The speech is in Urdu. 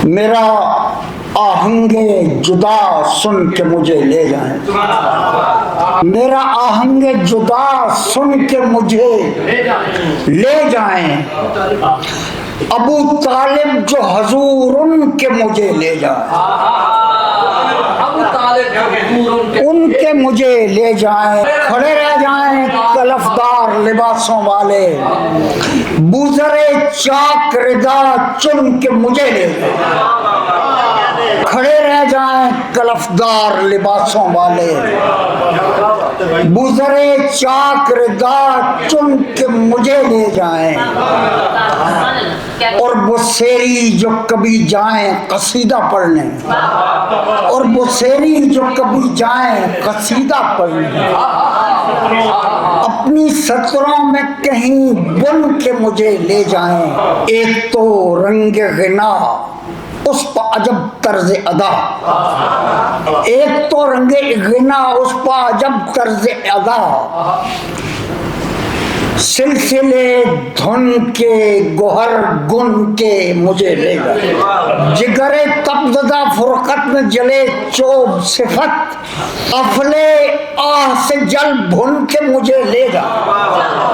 میرا آہنگ جدا سن کے مجھے لے جائیں، میرا آہنگ جدا سن کے مجھے لے جائیں، ابو طالب جو حضور ان کے مجھے لے جائیں، ان کے مجھے لے جائیں، کھڑے رہ جائیں کلفدار لباسوں والے، بوزرے چاک ردا چن کے مجھے لے جائیں، کھڑے رہ جائیں کلفدار لباسوں والے، بوزرے چاک ردا چن کے مجھے لے جائیں، اور بسیری جو کبھی جائیں قصیدہ پڑھنے، اور بسیری جو کبھی جائیں قصیدہ پڑھنے، اپنی سطروں میں کہیں بن کے مجھے لے جائیں، ایک تو رنگ غنا اس پہ عجب طرز ادا، ایک تو رنگ غنا اس پہ عجب طرز ادا، سلسلے دھن کے گوہر گن کے مجھے لے گا، جگر تبزدہ فرقت میں جلے چوب صفت، افلے آہ سے جل بھن کے مجھے لے گا۔